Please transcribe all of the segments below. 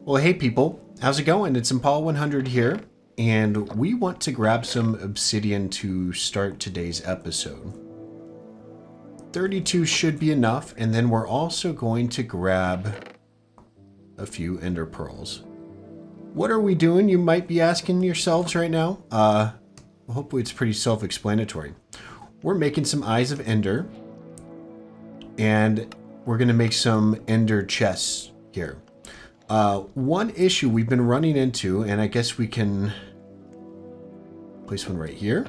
Well, hey people, how's it going? It's Impala 100 here, and we want to grab some obsidian to start today's episode. 32 should be enough, and then we're also going to grab a few ender pearls. What are we doing, you might be asking yourselves right now? Well, hopefully it's pretty self-explanatory. We're making some eyes of ender, and we're going to make some ender chests here. One issue we've been running into, and I guess we can place one right here.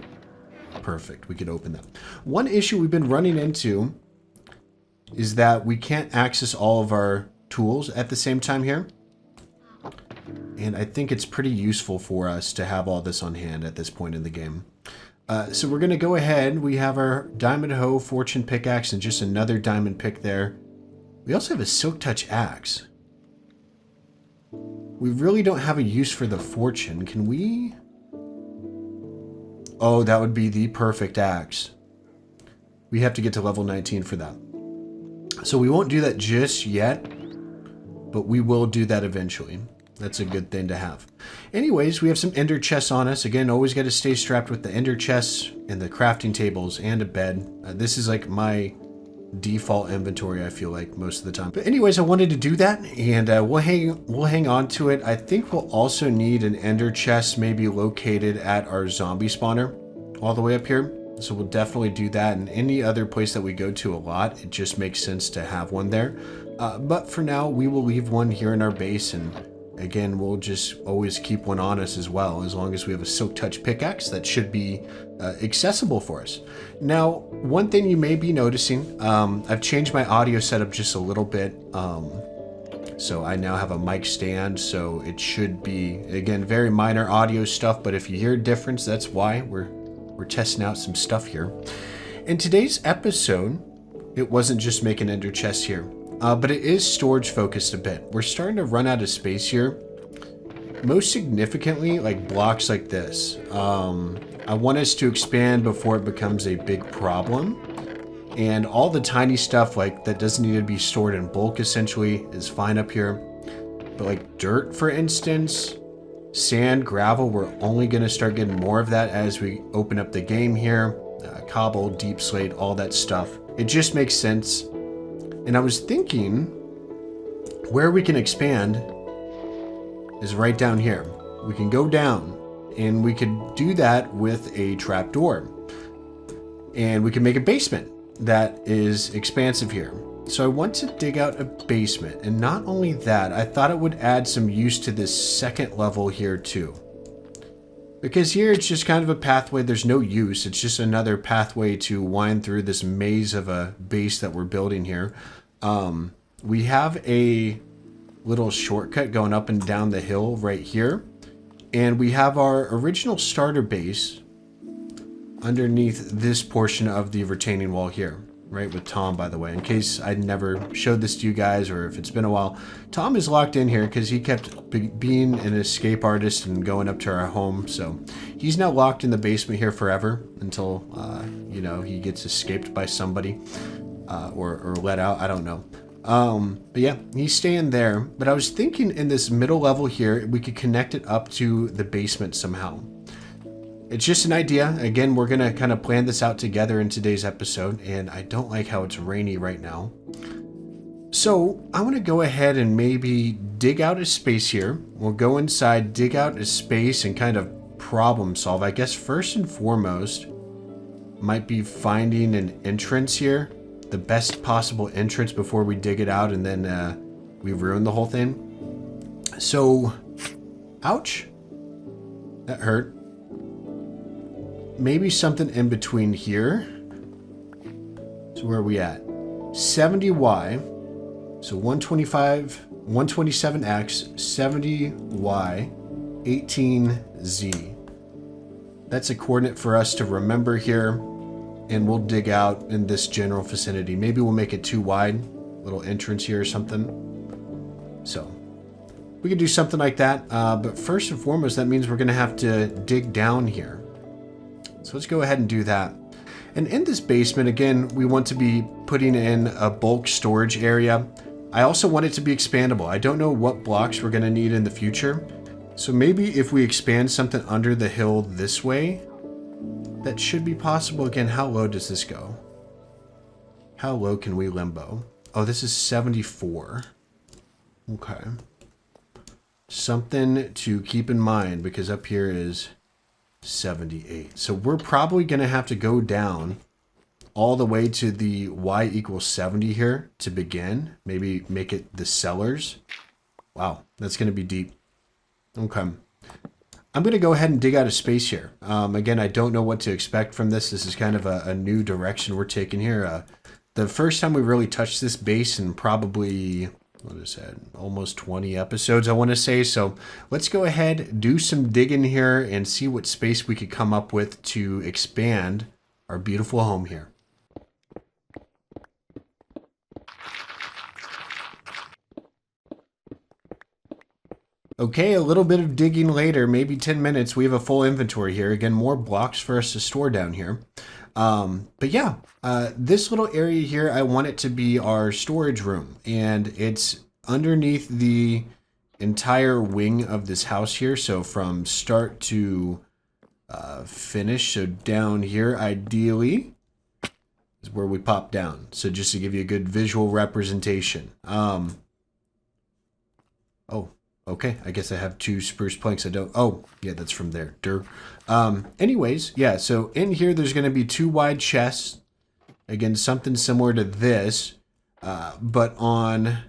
Perfect, we could open that. One issue we've been running into is that we can't access all of our tools at the same time here. And I think it's pretty useful for us to have all this on hand at this point in the game. So we're going to go ahead. We have our diamond hoe, fortune pickaxe, and just another diamond pick there. We also have a silk touch axe. We really don't have a use for the fortune. Can we? Oh, that would be the perfect axe. We have to get to level 19 for that. So we won't do that just yet, but we will do that eventually. That's a good thing to have. Anyways, we have some ender chests on us. Again, always got to stay strapped with the ender chests and the crafting tables and a bed. This is like my default inventory, I feel like, most of the time. But anyways, I wanted to do that, and we'll hang on to it. I think we'll also need an ender chest maybe located at our zombie spawner all the way up here. So we'll definitely do that, and any other place that we go to a lot, it just makes sense to have one there. But for now, we will leave one here in our base, and again, we'll just always keep one on us as well. As long as we have a silk touch pickaxe, that should be accessible for us. Now, one thing you may be noticing, I've changed my audio setup just a little bit. So I now have a mic stand, so it should be, again, very minor audio stuff, but if you hear a difference, that's why. We're testing out some stuff here. In today's episode, it wasn't just making ender chests here. But it is storage focused a bit. We're starting to run out of space here. Most significantly, like blocks like this. I want us to expand before it becomes a big problem. And all the tiny stuff like that doesn't need to be stored in bulk essentially is fine up here. But like dirt, for instance, sand, gravel, we're only going to start getting more of that as we open up the game here. Cobble, deep slate, all that stuff. It just makes sense. And I was thinking where we can expand is right down here. We can go down and we could do that with a trapdoor. And we can make a basement that is expansive here. So I want to dig out a basement. And not only that, I thought it would add some use to this second level here too. Because here it's just kind of a pathway, there's no use, it's just another pathway to wind through this maze of a base that we're building here. We have a little shortcut going up and down the hill right here. And we have our original starter base underneath this portion of the retaining wall here. Right, with Tom, by the way, in case I never showed this to you guys or if it's been a while. Tom is locked in here because he kept being an escape artist and going up to our home. So he's now locked in the basement here forever until, you know, he gets escaped by somebody or let out. I don't know. But yeah, he's staying there. But I was thinking in this middle level here, we could connect it up to the basement somehow. It's just an idea. Again, we're going to kind of plan this out together in today's episode, and I don't like how it's rainy right now. So I want to go ahead and maybe dig out a space here. We'll go inside, dig out a space, and kind of problem solve. I guess first and foremost might be finding an entrance here, the best possible entrance before we dig it out, and then we ruin the whole thing. So, ouch. That hurt. Maybe something in between here. So where are we at? 70Y. So 125, 127X, 70Y, 18Z. That's a coordinate for us to remember here. And we'll dig out in this general vicinity. Maybe we'll make it too wide. Little entrance here or something. So we could do something like that. But first and foremost, that means we're going to have to dig down here. So let's go ahead and do that. And in this basement, again, we want to be putting in a bulk storage area. I also want it to be expandable. I don't know what blocks we're going to need in the future. So maybe if we expand something under the hill this way, that should be possible. Again, how low does this go? How low can we limbo? Oh, this is 74. Okay. Something to keep in mind, because up here is 78. So we're probably going to have to go down all the way to the y equals 70 here to begin. Maybe make it the Cellars. Wow, that's going to be deep. Okay. I'm going to go ahead and dig out a space here. Again, I don't know what to expect from this. This is kind of a new direction we're taking here. The first time we really touched this base in probably, what is that, almost 20 episodes, I want to say. So let's go ahead, do some digging here, and see what space we could come up with to expand our beautiful home here. Okay, a little bit of digging later, maybe 10 minutes, we have a full inventory here. Again, more blocks for us to store down here. But yeah, this little area here, I want it to be our storage room. And it's underneath the entire wing of this house here. So from start to finish, so down here, ideally, is where we pop down. So just to give you a good visual representation. Oh. Okay, I guess I have 2 spruce planks. I don't... Oh, yeah, that's from there. Anyways, yeah, so in here there's going to be 2 wide chests. Again, something similar to this, but on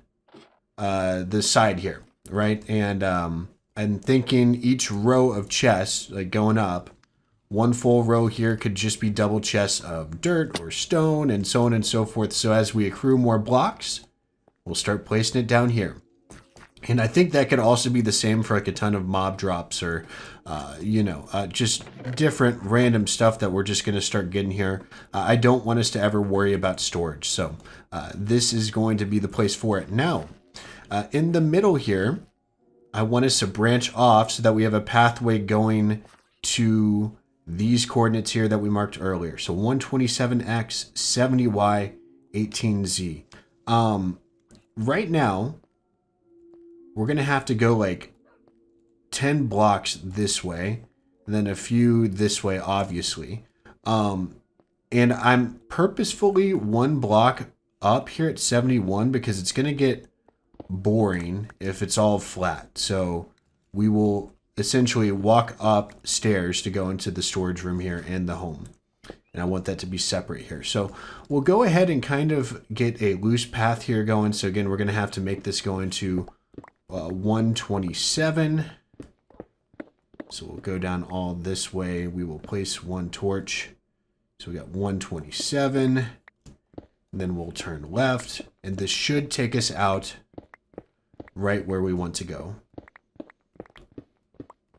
the side here, right? And I'm thinking each row of chests, like going up, 1 full row here could just be double chests of dirt or stone and so on and so forth. So as we accrue more blocks, we'll start placing it down here. And I think that could also be the same for like a ton of mob drops or, just different random stuff that we're just going to start getting here. I don't want us to ever worry about storage. So this is going to be the place for it. Now, in the middle here, I want us to branch off so that we have a pathway going to these coordinates here that we marked earlier. So 127x, 70y, 18z. Right now, we're going to have to go like 10 blocks this way, and then a few this way, obviously. And I'm purposefully 1 block up here at 71 because it's going to get boring if it's all flat. So we will essentially walk up stairs to go into the storage room here and the home. And I want that to be separate here. So we'll go ahead and kind of get a loose path here going. So again, we're going to have to make this go into 127. So we'll go down all this way. We will place 1 torch. So we got 127. And then we'll turn left. And this should take us out right where we want to go.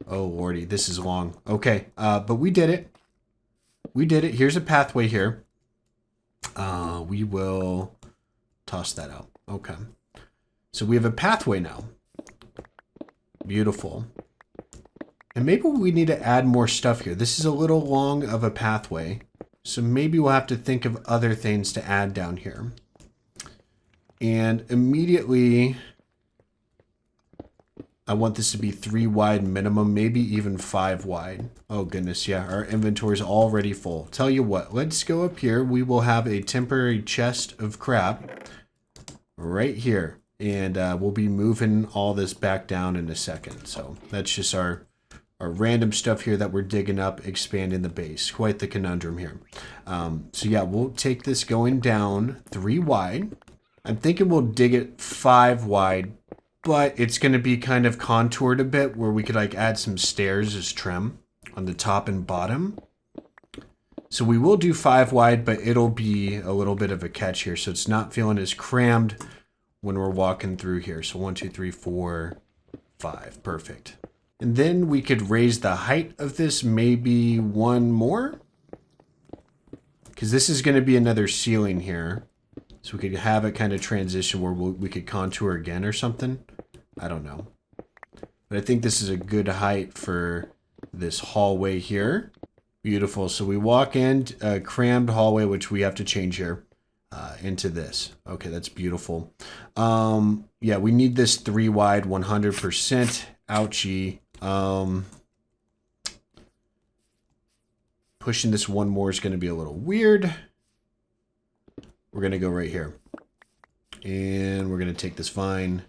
Oh, lordy, this is long. Okay, but we did it. We did it. Here's a pathway here. We will toss that out. Okay. So we have a pathway now. Beautiful. And maybe we need to add more stuff here. This is a little long of a pathway. So maybe we'll have to think of other things to add down here. And immediately, I want this to be 3 wide minimum, maybe even 5 wide. Oh goodness, yeah, our inventory is already full. Tell you what, let's go up here. We will have a temporary chest of crap right here. And we'll be moving all this back down in a second. So that's just our random stuff here that we're digging up, expanding the base. Quite the conundrum here. So yeah, we'll take this going down 3 wide. I'm thinking we'll dig it 5 wide, but it's going to be kind of contoured a bit where we could like add some stairs as trim on the top and bottom. So we will do 5 wide, but it'll be a little bit of a catch here. So it's not feeling as crammed when we're walking through here. So 1, 2, 3, 4, 5. Perfect. And then we could raise the height of this maybe 1 more. Because this is going to be another ceiling here. So we could have it kind of transition where we could contour again or something. I don't know. But I think this is a good height for this hallway here. Beautiful. So we walk in, a crammed hallway, which we have to change here. into this. Okay, that's beautiful. Yeah, we need this 3 wide 100%. Ouchie. Pushing this one more is going to be a little weird. We're going to go right here. And we're going to take this vine.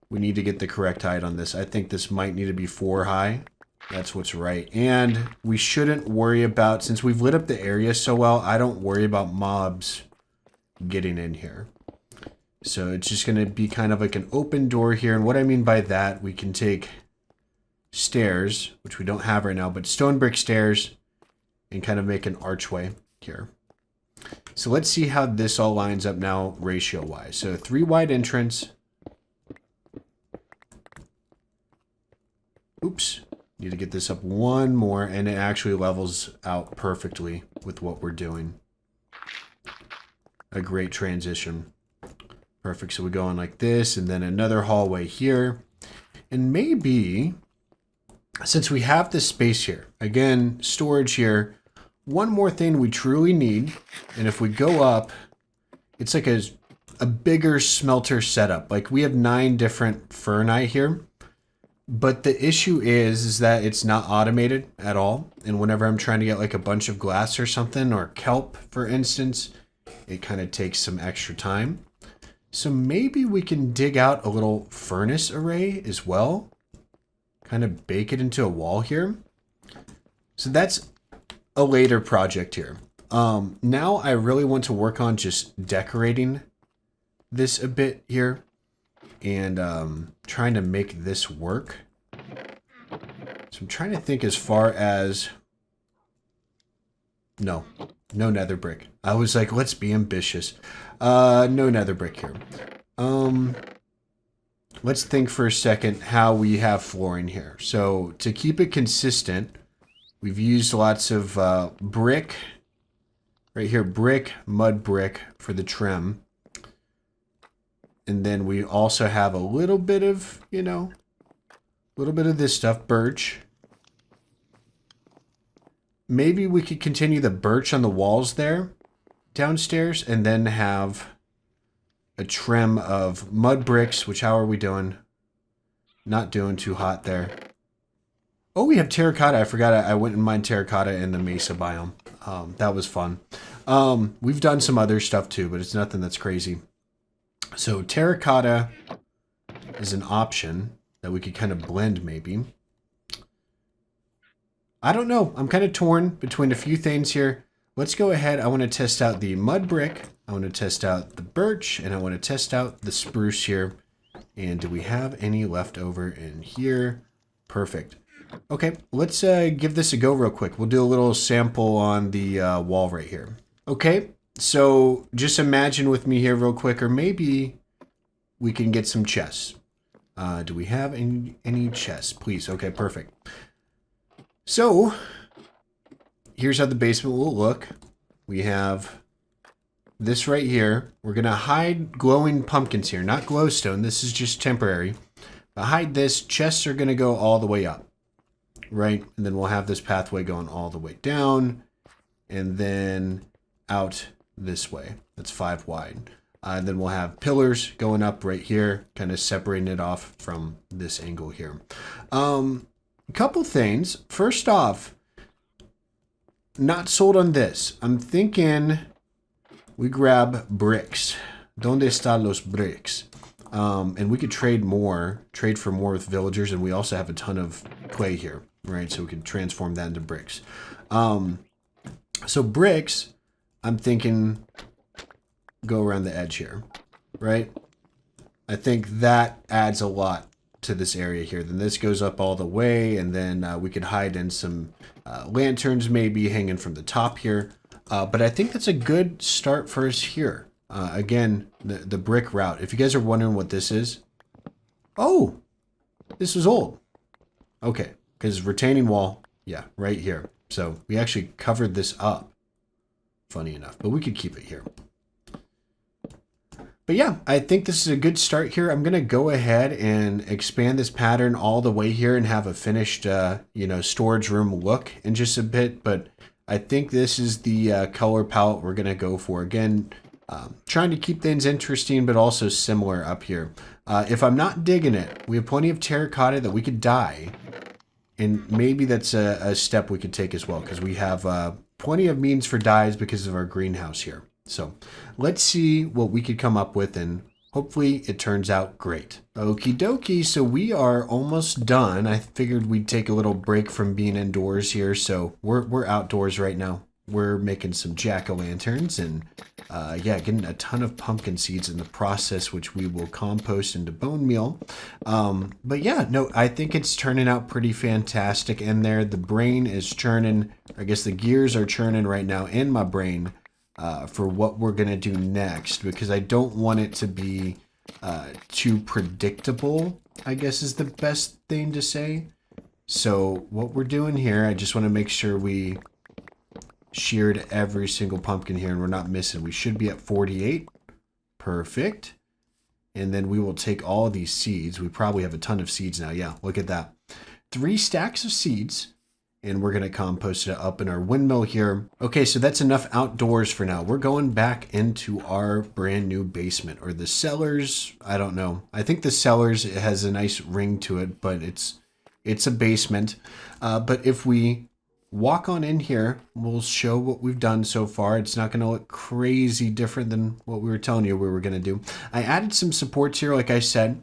We need to get the correct height on this. I think this might need to be 4 high. That's what's right. And we shouldn't worry about, since we've lit up the area so well, I don't worry about mobs getting in here. So it's just going to be kind of like an open door here. And what I mean by that, we can take stairs, which we don't have right now, but stone brick stairs, and kind of make an archway here. So let's see how this all lines up now ratio-wise. So 3 wide entrance. Oops. Need to get this up one more, and it actually levels out perfectly with what we're doing. A great transition. Perfect. So we go in like this, and then another hallway here. And maybe, since we have this space here, again, storage here, one more thing we truly need, and if we go up, it's like a bigger smelter setup. Like we have 9 different ferni here, but the issue is that it's not automated at all. And whenever I'm trying to get like a bunch of glass or something, or kelp, for instance, it kind of takes some extra time. So maybe we can dig out a little furnace array as well. Kind of bake it into a wall here. So that's a later project here. Now I really want to work on just decorating this a bit here. And trying to make this work. So I'm trying to think as far as... No nether brick. I was like, let's be ambitious. No nether brick here. Let's think for a second how we have flooring here. So to keep it consistent, we've used lots of brick. Right here, brick, mud brick for the trim. And then we also have a little bit of, you know, a little bit of this stuff, birch. Maybe we could continue the birch on the walls there, downstairs, and then have a trim of mud bricks, which how are we doing? Not doing too hot there. Oh, we have terracotta. I forgot I went and mined terracotta in the mesa biome. That was fun. We've done some other stuff too, but it's nothing that's crazy. So terracotta is an option that we could kind of blend maybe. I don't know. I'm kind of torn between a few things here. Let's go ahead. I want to test out the mud brick. I want to test out the birch, and I want to test out the spruce here. And do we have any left over in here? Perfect. Okay, let's give this a go real quick. We'll do a little sample on the wall right here. Okay, so just imagine with me here real quick, or maybe we can get some chests. Do we have any chests? Please. Okay, perfect. So here's how the basement will look. We have this right here. We're going to hide glowing pumpkins here, not glowstone. This is just temporary. But hide this. Chests are going to go all the way up. Right? And then we'll have this pathway going all the way down. And then out this way. That's 5 wide. And then we'll have pillars going up right here, kind of separating it off from this angle here. A couple things. First off, not sold on this. I'm thinking we grab bricks. Donde están los bricks? And we could trade for more with villagers, and we also have a ton of clay here, right? So we could transform that into bricks. So bricks, I'm thinking go around the edge here, right? I think that adds a lot to this area here. Then this goes up all the way, and then we could hide in some lanterns maybe hanging from the top here. But I think that's a good start for us here. Again, the brick route. If you guys are wondering what this is, oh, this was old. Okay, because retaining wall, yeah, right here. So we actually covered this up, funny enough, but we could keep it here. But yeah, I think this is a good start here. I'm going to go ahead and expand this pattern all the way here and have a finished, storage room look in just a bit. But I think this is the color palette we're going to go for. Again, Trying to keep things interesting, but also similar up here. If I'm not digging it, we have plenty of terracotta that we could dye. And maybe that's a step we could take as well, because we have plenty of means for dyes because of our greenhouse here. So let's see what we could come up with, and hopefully it turns out great. Okie dokie, so we are almost done. I figured we'd take a little break from being indoors here, so we're outdoors right now. We're making some jack-o'-lanterns and yeah, getting a ton of pumpkin seeds in the process, which we will compost into bone meal. But yeah, no, I think it's turning out pretty fantastic in there. The brain is churning. I guess the gears are churning right now in my brain for what we're going to do next, because I don't want it to be too predictable, I guess is the best thing to say. So what we're doing here, I just want to make sure we sheared every single pumpkin here and we're not missing. We should be at 48. Perfect. And then we will take all these seeds. We probably have a ton of seeds now. Yeah, look at that. 3 stacks of seeds. And we're going to compost it up in our windmill here. Okay, so that's enough outdoors for now. We're going back into our brand new basement, or the cellars. I don't know. I think the cellars, it has a nice ring to it, but it's a basement. But if we walk on in here, we'll show what we've done so far. It's not going to look crazy different than what we were telling you we were going to do. I added some supports here, like I said.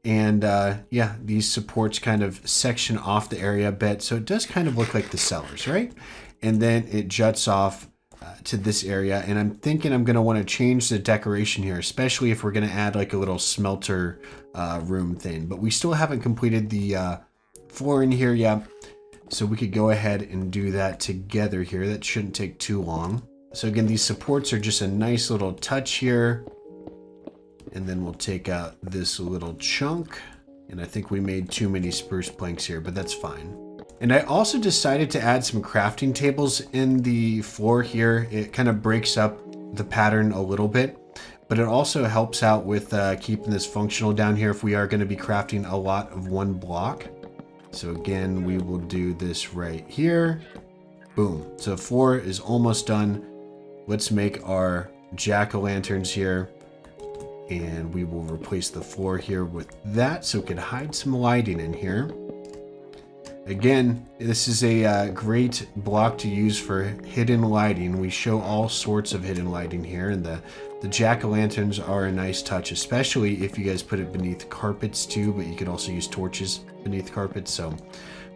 And yeah, these supports kind of section off the area a bit. So it does kind of look like the cellars, right? And then it juts off to this area. And I'm thinking I'm going to want to change the decoration here, especially if we're going to add like a little smelter room thing. But we still haven't completed the floor in here yet. So we could go ahead and do that together here. That shouldn't take too long. So again, these supports are just a nice little touch here. And then we'll take out this little chunk. And I think we made too many spruce planks here, but that's fine. And I also decided to add some crafting tables in the floor here. It kind of breaks up the pattern a little bit, but it also helps out with keeping this functional down here if we are going to be crafting a lot of one block. So again, we will do this right here. Boom. So the floor is almost done. Let's make our jack-o'-lanterns here. And we will replace the floor here with that so it can hide some lighting in here. Again, this is a great block to use for hidden lighting. We show all sorts of hidden lighting here, and the jack-o'-lanterns are a nice touch, especially if you guys put it beneath carpets too, but you could also use torches beneath carpets. So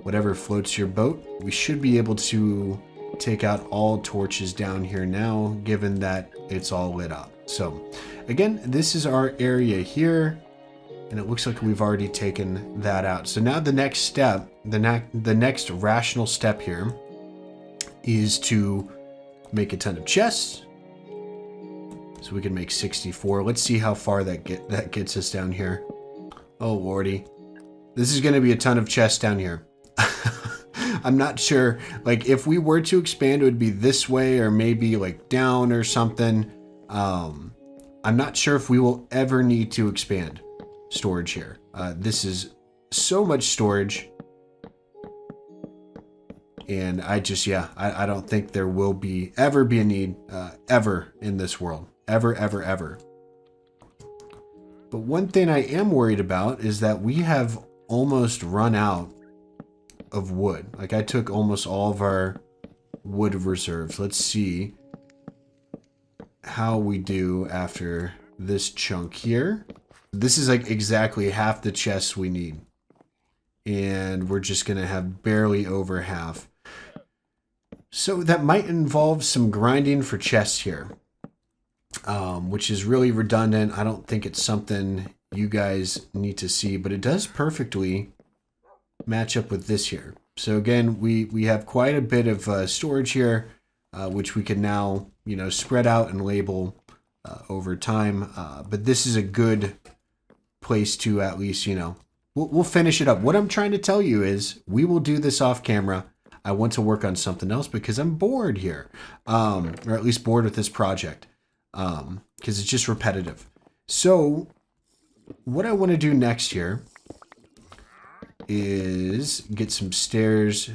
whatever floats your boat. We should be able to take out all torches down here now, given that it's all lit up. So again, this is our area here, and it looks like we've already taken that out. So now the next step, the next rational step here is to make a ton of chests. So we can make 64. Let's see how far that gets us down here. Oh lordy, this is going to be a ton of chests down here. I'm not sure, like if we were to expand, it would be this way or maybe like down or something. I'm not sure if we will ever need to expand storage here. This is so much storage. And I just, yeah, I don't think there will ever be a need ever in this world. Ever, ever, ever. But one thing I am worried about is that we have almost run out of wood. Like I took almost all of our wood reserves. Let's see how we do after this chunk here. This is like exactly half the chests we need. And we're just going to have barely over half. So that might involve some grinding for chests here. Which is really redundant. I don't think it's something you guys need to see, but it does perfectly match up with this here. So again, we have quite a bit of storage here, which we can now, you know, spread out and label over time. But this is a good place to at least, you know, we'll finish it up. What I'm trying to tell you is we will do this off camera. I want to work on something else because I'm bored here, or at least bored with this project, because it's just repetitive. So what I want to do next here is get some stairs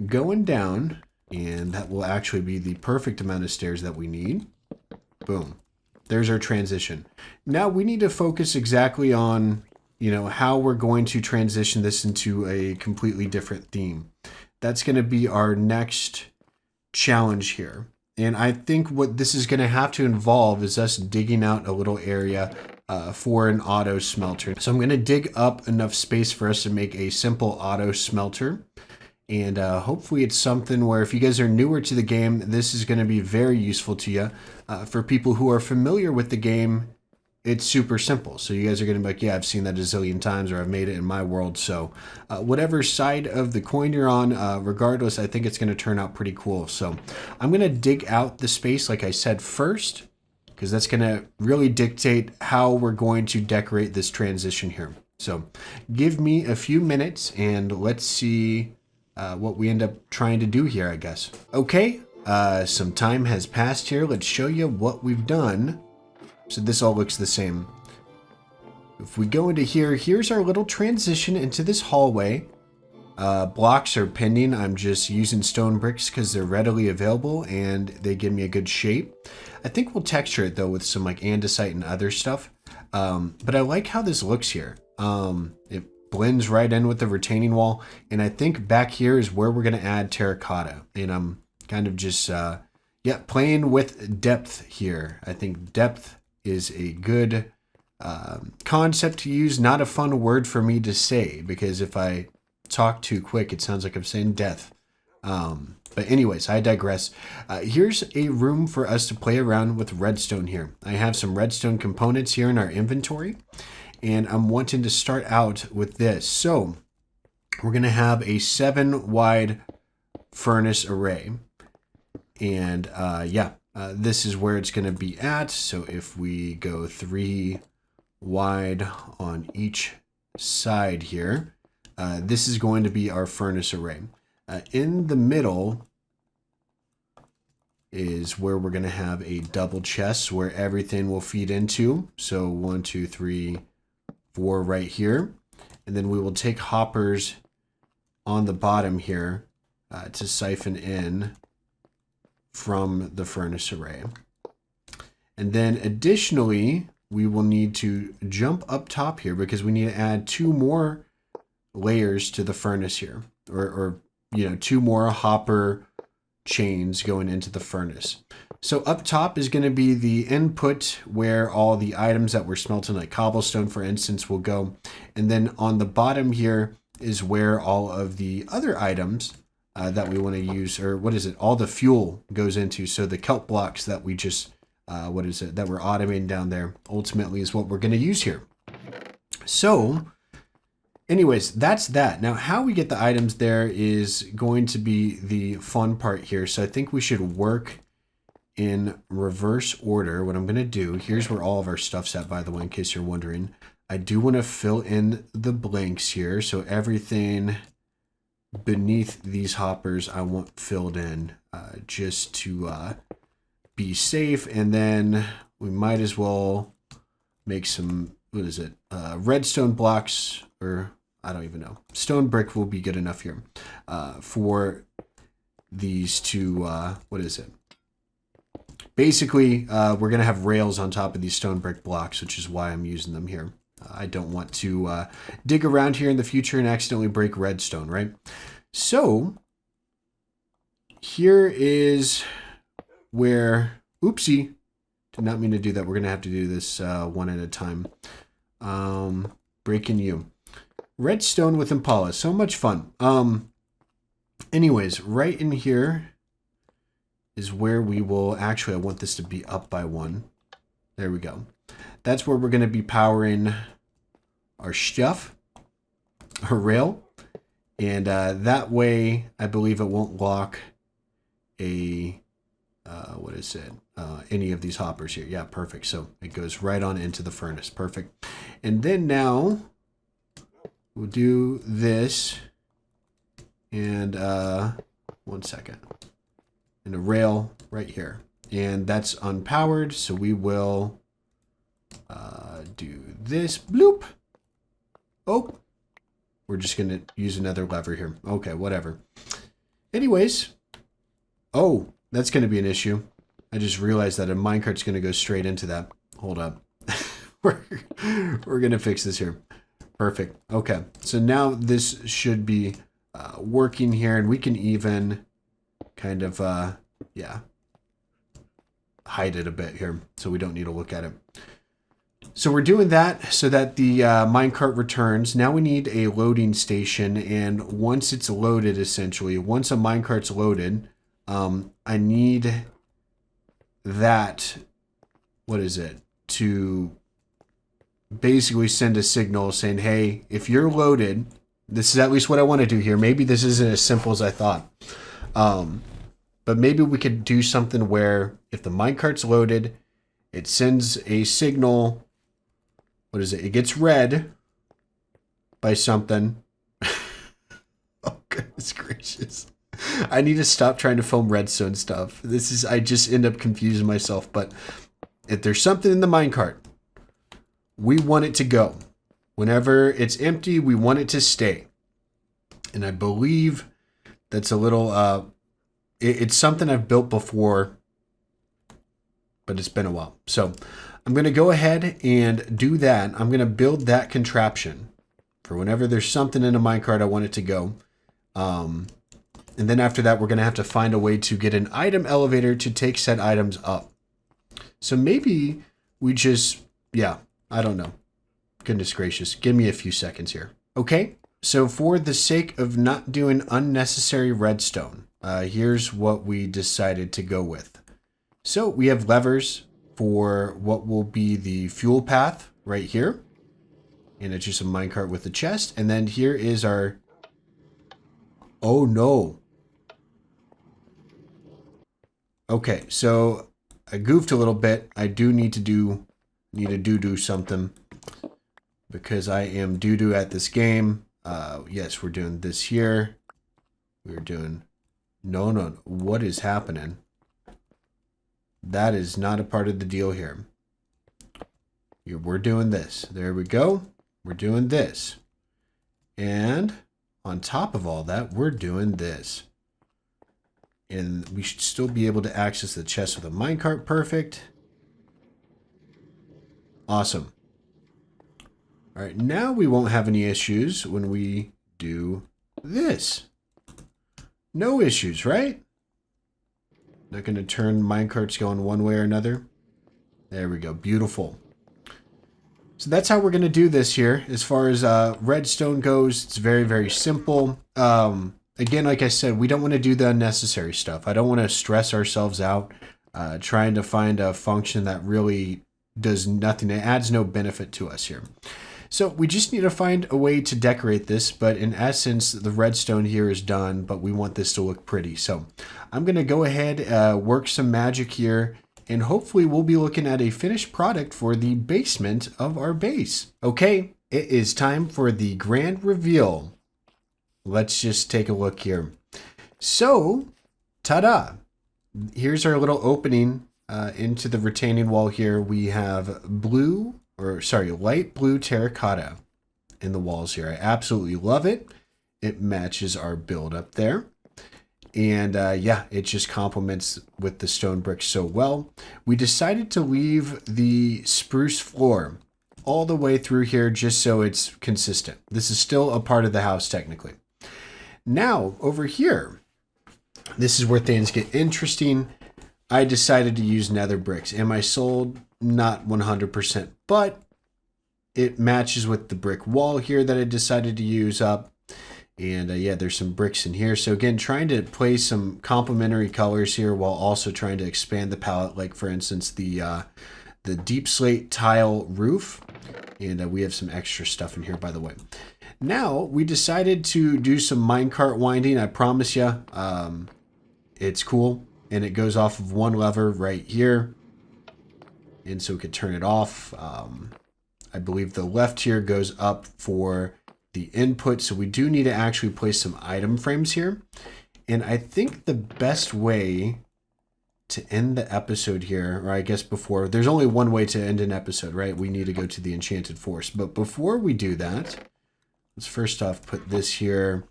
going down, and that will actually be the perfect amount of stairs that we need. Boom. There's our transition. Now we need to focus exactly on, you know, how we're going to transition this into a completely different theme. That's going to be our next challenge here. And I think what this is going to have to involve is us digging out a little area for an auto smelter. So I'm going to dig up enough space for us to make a simple auto smelter. And hopefully it's something where if you guys are newer to the game, this is going to be very useful to you. For people who are familiar with the game, it's super simple. So you guys are going to be like, yeah, I've seen that a zillion times, or I've made it in my world. So whatever side of the coin you're on, regardless, I think it's going to turn out pretty cool. So I'm going to dig out the space, like I said, first, because that's going to really dictate how we're going to decorate this transition here. So give me a few minutes and let's see what we end up trying to do here, I guess. Okay, some time has passed here. Let's show you what we've done. So this all looks the same. If we go into here, here's our little transition into this hallway. Blocks are pending. I'm just using stone bricks because they're readily available and they give me a good shape. I think we'll texture it though with some like andesite and other stuff. But I like how this looks here. It blends right in with the retaining wall. And I think back here is where we're going to add terracotta. And I'm kind of just, playing with depth here. I think depth is a good concept to use. Not a fun word for me to say, because if I talk too quick, it sounds like I'm saying death. But anyways, I digress. Here's a room for us to play around with redstone here. I have some redstone components here in our inventory, and I'm wanting to start out with this. So we're going to have a 7 wide furnace array. And this is where it's going to be at. So if we go 3 wide on each side here, this is going to be our furnace array. In the middle is where we're going to have a double chest where everything will feed into. So 1, 2, 3, 4 right here. And then we will take hoppers on the bottom here to siphon in from the furnace array. And then additionally, we will need to jump up top here because we need to add 2 more layers to the furnace here, or 2 more hopper chains going into the furnace. So up top is going to be the input where all the items that we're smelting, like cobblestone, for instance, will go. And then on the bottom here is where all of the other items that we want to use, or all the fuel goes into. So the kelp blocks that we just, that we're automating down there, ultimately is what we're going to use here. So anyways, that's that. Now, how we get the items there is going to be the fun part here. So I think we should work in reverse order. What I'm going to do, here's where all of our stuff's at, by the way, in case you're wondering. I do want to fill in the blanks here. So everything beneath these hoppers I want filled in just to be safe. And then we might as well make some, redstone blocks, or I don't even know. Stone brick will be good enough here for these two, Basically, we're going to have rails on top of these stone brick blocks, which is why I'm using them here. I don't want to dig around here in the future and accidentally break redstone, right? So here is where, oopsie, did not mean to do that. We're going to have to do this one at a time. Breaking you. Redstone with Impala. So much fun. Anyways, right in here is where we will, actually, I want this to be up by 1. There we go. That's where we're going to be powering our stuff, our rail. And that way, I believe it won't lock a, any of these hoppers here. Yeah, perfect. So it goes right on into the furnace. Perfect. And then now we'll do this. And 1 second. And a rail right here. And that's unpowered. So we will do this. Bloop. Oh, we're just going to use another lever here. Okay, whatever. Anyways. Oh, that's going to be an issue. I just realized that a minecart's going to go straight into that. Hold up. we're going to fix this here. Perfect. Okay. So now this should be working here, and we can even kind of, yeah, hide it a bit here so we don't need to look at it. So we're doing that so that the minecart returns. Now we need a loading station, and once it's loaded, essentially, once a minecart's loaded, I need that, what is it, to basically send a signal saying, hey, if you're loaded, this is at least what I want to do here. Maybe this isn't as simple as I thought. But maybe we could do something where if the minecart's loaded, it sends a signal. What is it? It gets read by something. Oh, goodness gracious. I need to stop trying to film redstone stuff. I just end up confusing myself. But if there's something in the minecart, we want it to go. Whenever it's empty, we want it to stay. And I believe that's a little, it's something I've built before, but it's been a while. So I'm going to go ahead and do that. I'm going to build that contraption for whenever there's something in a minecart, I want it to go. And then after that, we're going to have to find a way to get an item elevator to take said items up. So maybe we just, yeah, I don't know. Goodness gracious. Give me a few seconds here. Okay. So for the sake of not doing unnecessary redstone, here's what we decided to go with. So we have levers for what will be the fuel path right here. And it's just a minecart with a chest. And then here is our, oh no. Okay, so I goofed a little bit. I do need to do something because I am doo-doo at this game. Yes, we're doing this here. We're doing, no, what is happening? That is not a part of the deal here. We're doing this. There we go. We're doing this. And on top of all that, we're doing this. And we should still be able to access the chest with a minecart. Perfect. Awesome. All right, now we won't have any issues when we do this. No issues, right? Not going to turn minecarts going one way or another. There we go. Beautiful. So that's how we're going to do this here. As far as redstone goes, it's very, very simple. Again, like I said, we don't want to do the unnecessary stuff. I don't want to stress ourselves out trying to find a function that really does nothing. It adds no benefit to us here. So we just need to find a way to decorate this, but in essence, the redstone here is done, but we want this to look pretty. So I'm going to go ahead, work some magic here, and hopefully we'll be looking at a finished product for the basement of our base. Okay, it is time for the grand reveal. Let's just take a look here. So, ta-da! Here's our little opening into the retaining wall here. We have light blue terracotta in the walls here. I absolutely love it. It matches our build up there. And yeah, it just complements with the stone bricks so well. We decided to leave the spruce floor all the way through here just so it's consistent. This is still a part of the house technically. Now, over here, this is where things get interesting. I decided to use nether bricks. Am I sold? Not 100%, but it matches with the brick wall here that I decided to use up. And yeah, there's some bricks in here. So again, trying to play some complementary colors here while also trying to expand the palette. Like for instance, the deep slate tile roof. And we have some extra stuff in here, by the way. Now, we decided to do some minecart winding. I promise you, it's cool. And it goes off of one lever right here. And so we could turn it off. I believe the left here goes up for the input. So we do need to actually place some item frames here. And I think the best way to end the episode here, or I guess before, there's only one way to end an episode, right? We need to go to the enchanted forest. But before we do that, let's first off put this here.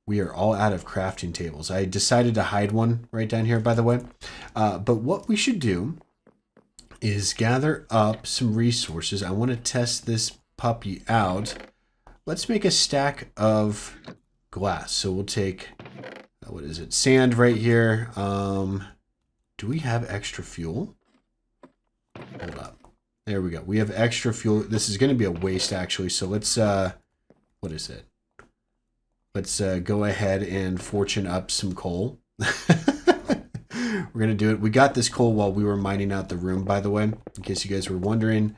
we are all out of crafting tables. I decided to hide one right down here, by the way. But what we should do is gather up some resources. I want to test this puppy out. Let's make a stack of glass. So we'll take, what is it? Sand right here. Do we have extra fuel? Hold up. There we go. We have extra fuel. This is going to be a waste actually. So let's, what is it? Let's go ahead and fortune up some coal. We're going to do it. We got this coal while we were mining out the room, by the way, in case you guys were wondering.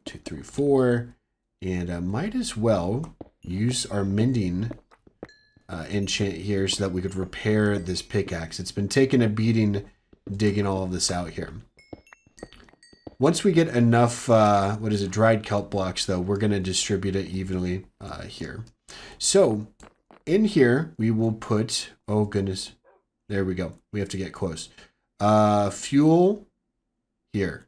2, 3, 4. And might as well use our mending enchant here so that we could repair this pickaxe. It's been taking a beating digging all of this out here. Once we get enough, dried kelp blocks, though, we're going to distribute it evenly here. So in here, we will put, oh goodness, there we go. We have to get close. Fuel here.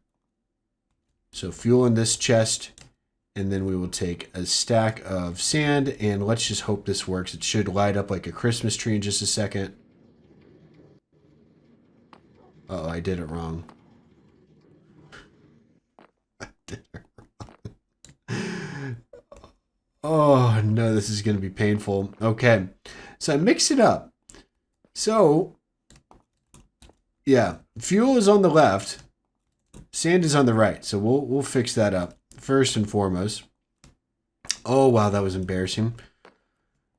So fuel in this chest, and then we will take a stack of sand, and let's just hope this works. It should light up like a Christmas tree in just a second. Oh, I did it wrong. I did it wrong. Oh no, this is going to be painful. Okay, so I mixed it up. So yeah, fuel is on the left, sand is on the right. So we'll fix that up first and foremost. Oh wow, that was embarrassing.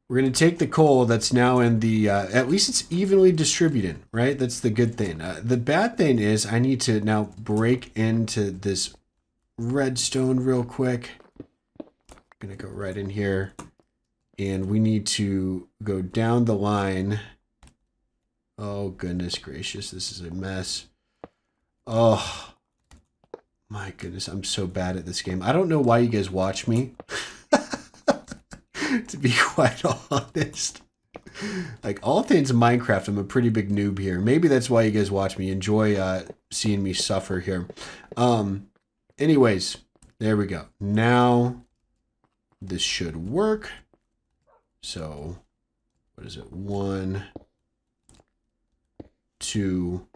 We're going to take the coal that's now in the, at least it's evenly distributed, right? That's the good thing. The bad thing is I need to now break into this redstone real quick. I'm going to go right in here, and we need to go down the line. Oh, goodness gracious. This is a mess. Oh, my goodness. I'm so bad at this game. I don't know why you guys watch me. To be quite honest. Like, all things Minecraft, I'm a pretty big noob here. Maybe that's why you guys watch me. Enjoy seeing me suffer here. Anyways, there we go. Now, this should work. So, what is it? 1, 2,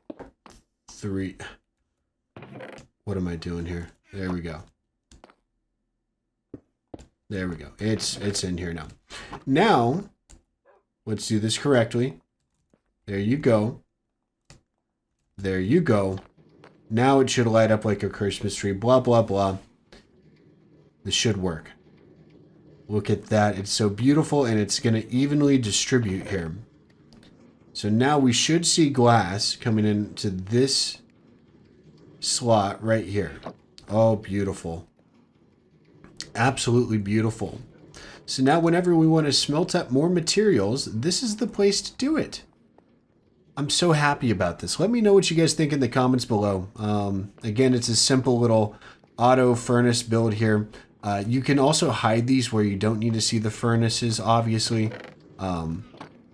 3. What am I doing here? There we go. There we go. It's in here now. Now, let's do this correctly. There you go. There you go. Now it should light up like a Christmas tree. Blah, blah, blah. This should work. Look at that. It's so beautiful, and it's going to evenly distribute here. So now we should see glass coming into this slot right here. Oh, beautiful. Absolutely beautiful. So now whenever we want to smelt up more materials, this is the place to do it. I'm so happy about this. Let me know what you guys think in the comments below. Again, it's a simple little auto furnace build here. You can also hide these where you don't need to see the furnaces, obviously. But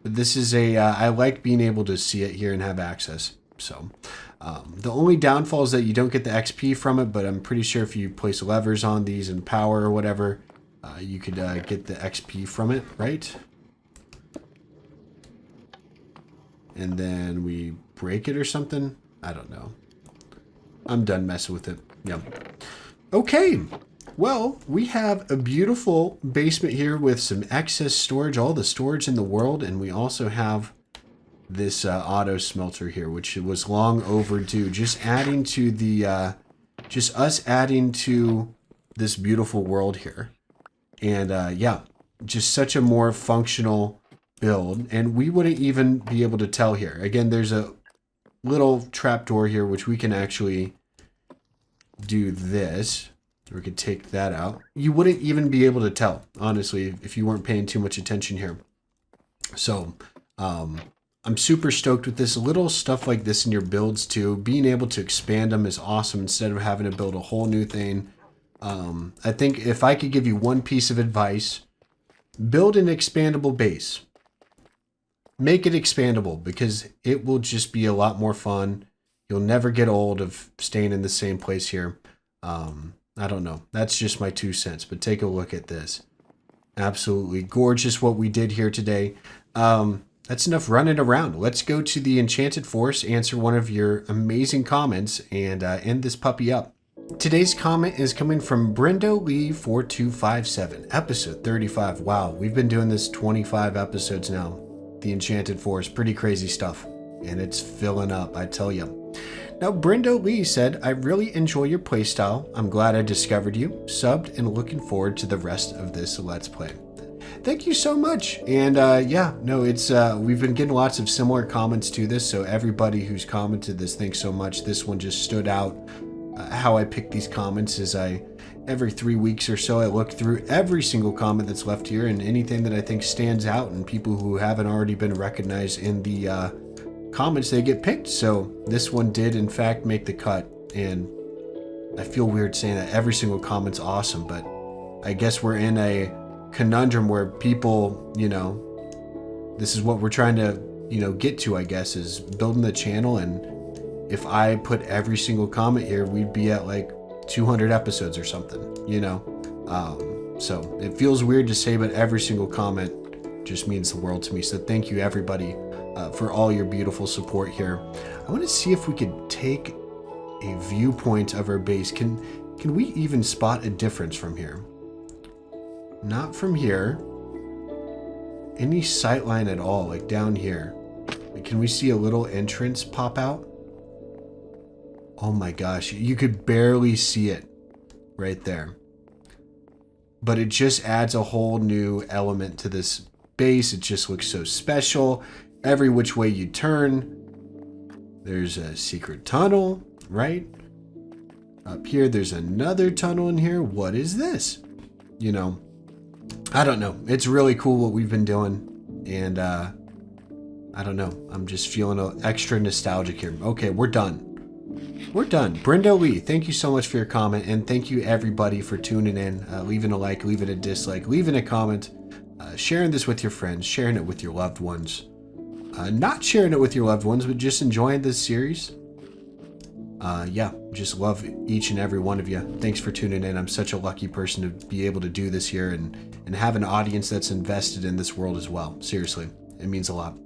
this is I like being able to see it here and have access. So the only downfall is that you don't get the XP from it, but I'm pretty sure if you place levers on these and power or whatever, you could get the XP from it, right? And then we break it or something. I don't know. I'm done messing with it. Yeah. Okay. Well, we have a beautiful basement here with some excess storage, all the storage in the world, and we also have this auto smelter here, which was long overdue. Just adding to the, just us adding to this beautiful world here. And yeah, just such a more functional build. And we wouldn't even be able to tell here. Again, there's a little trapdoor here, which we can actually do this. We could take that out. You wouldn't even be able to tell, honestly, if you weren't paying too much attention here. So, I'm super stoked with this. Little stuff like this in your builds too. Being able to expand them is awesome instead of having to build a whole new thing. I think if I could give you one piece of advice, build an expandable base. Make it expandable because it will just be a lot more fun. You'll never get old of staying in the same place here. I don't know. That's just my 2 cents, but take a look at this. Absolutely gorgeous what we did here today. That's enough running around. Let's go to the Enchanted Forest, answer one of your amazing comments, and end this puppy up. Today's comment is coming from Brendo Lee 4257, episode 35. Wow, we've been doing this 25 episodes now. The Enchanted Forest, pretty crazy stuff, and it's filling up, I tell you. Now, Brendo Lee said, I really enjoy your playstyle. I'm glad I discovered you, subbed, and looking forward to the rest of this Let's Play. Thank you so much. And yeah, no, it's we've been getting lots of similar comments to this, so everybody who's commented this, thanks so much. This one just stood out. How I pick these comments is every 3 weeks or so, I look through every single comment that's left here and anything that I think stands out, and people who haven't already been recognized in the comments, they get picked. So this one did in fact make the cut, and I feel weird saying that every single comment's awesome, but I guess we're in a conundrum where people, you know, this is what we're trying to, you know, get to, I guess, is building the channel. And if I put every single comment here, we'd be at like 200 episodes or something, you know. So it feels weird to say, but every single comment just means the world to me. So thank you everybody for all your beautiful support here. I want to see if we could take a viewpoint of our base. Can we even spot a difference from here? Not from here. Any sight line at all, like down here. Can we see a little entrance pop out? Oh my gosh, you could barely see it right there. But it just adds a whole new element to this base. It just looks so special. Every which way you turn, there's a secret tunnel, right? Up here, there's another tunnel in here. What is this? You know, I don't know. It's really cool what we've been doing. And I don't know. I'm just feeling extra nostalgic here. Okay, we're done. We're done. Brendo Lee, thank you so much for your comment. And thank you everybody for tuning in, leaving a like, leaving a dislike, leaving a comment, sharing this with your friends, sharing it with your loved ones. Not sharing it with your loved ones, but just enjoying this series. Yeah, just love each and every one of you. Thanks for tuning in. I'm such a lucky person to be able to do this here and have an audience that's invested in this world as well. Seriously, it means a lot.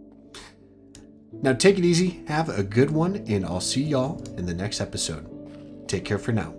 Now take it easy, have a good one, and I'll see y'all in the next episode. Take care for now.